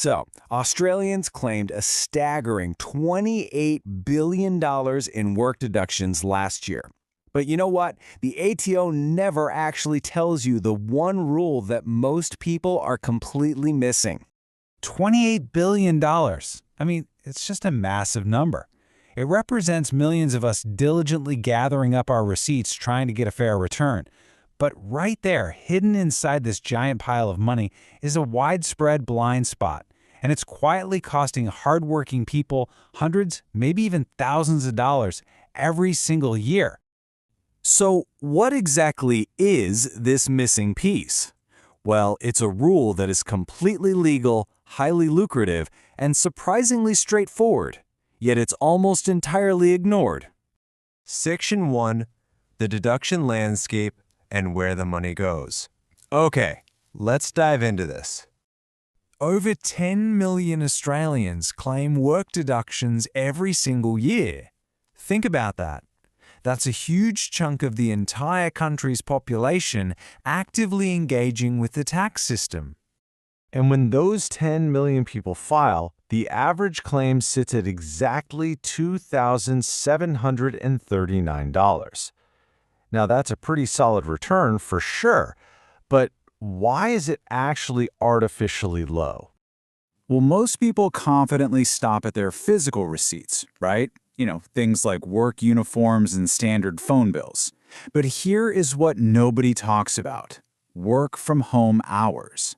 So, Australians claimed a staggering $28 billion in work deductions last year. But you know what? The ATO never actually tells you the one rule that most people are completely missing. $28 billion. I mean, it's just a massive number. It represents millions of us diligently gathering up our receipts trying to get a fair return. But right there, hidden inside this giant pile of money, is a widespread blind spot. And it's quietly costing hardworking people hundreds, maybe even thousands of dollars every single year. So, what exactly is this missing piece? Well, it's a rule that is completely legal, highly lucrative, and surprisingly straightforward, yet it's almost entirely ignored. Section 1. The deduction landscape and where the money goes. Okay, let's dive into this. Over 10 million Australians claim work deductions every single year. Think about that. That's a huge chunk of the entire country's population actively engaging with the tax system. And when those 10 million people file, the average claim sits at exactly $2,739. Now, that's a pretty solid return for sure, but why is it actually artificially low? Well, most people confidently stop at their physical receipts, right? Things like work uniforms and standard phone bills. But here is what nobody talks about: work from home hours.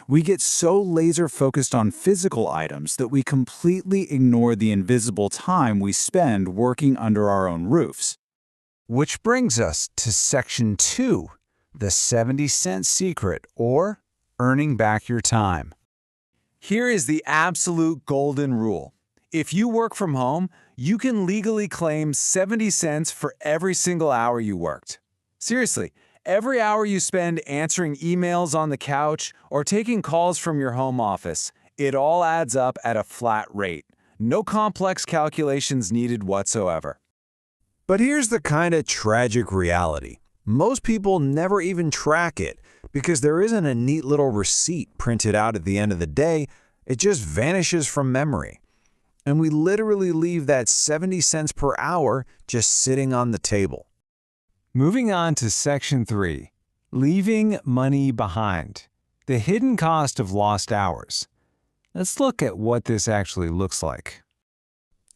We get so laser-focused on physical items that we completely ignore the invisible time we spend working under our own roofs. Which brings us to Section 2, the 70-cent secret, or earning back your time. Here is the absolute golden rule. If you work from home, you can legally claim 70 cents for every single hour you worked. Seriously, every hour you spend answering emails on the couch or taking calls from your home office, it all adds up at a flat rate. No complex calculations needed whatsoever. But here's the kind of tragic reality. Most people never even track it because there isn't a neat little receipt printed out at the end of the day. It just vanishes from memory. And we literally leave that 70 cents per hour just sitting on the table. Moving on to Section 3, leaving money behind. The hidden cost of lost hours. Let's look at what this actually looks like.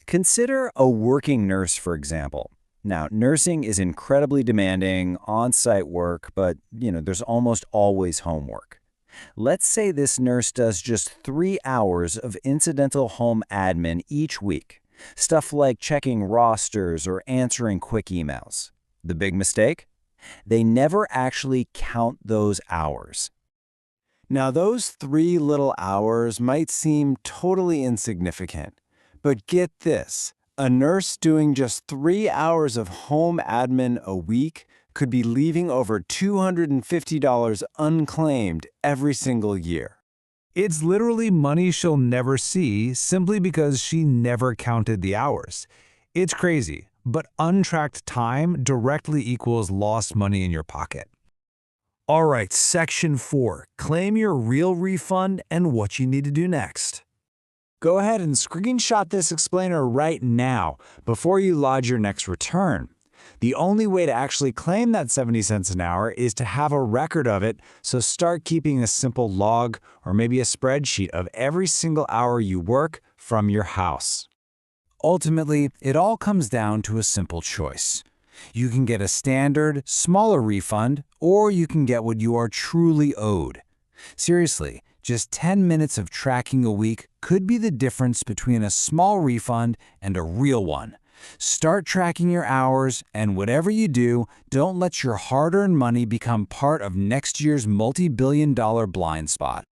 Consider a working nurse, for example. Now, nursing is incredibly demanding, on-site work, but, there's almost always homework. Let's say this nurse does just 3 hours of incidental home admin each week. Stuff like checking rosters or answering quick emails. The big mistake? They never actually count those hours. Now, those 3 little hours might seem totally insignificant, but get this. A nurse doing just 3 hours of home admin a week could be leaving over $250 unclaimed every single year. It's literally money she'll never see simply because she never counted the hours. It's crazy, but untracked time directly equals lost money in your pocket. All right, Section 4. Claim your real refund and what you need to do next. Go ahead and screenshot this explainer right now before you lodge your next return. The only way to actually claim that 70 cents an hour is to have a record of it, so start keeping a simple log or maybe a spreadsheet of every single hour you work from your house. Ultimately, it all comes down to a simple choice. You can get a standard, smaller refund, or you can get what you are truly owed. Seriously, just 10 minutes of tracking a week could be the difference between a small refund and a real one. Start tracking your hours, and whatever you do, don't let your hard-earned money become part of next year's multi-billion-dollar blind spot.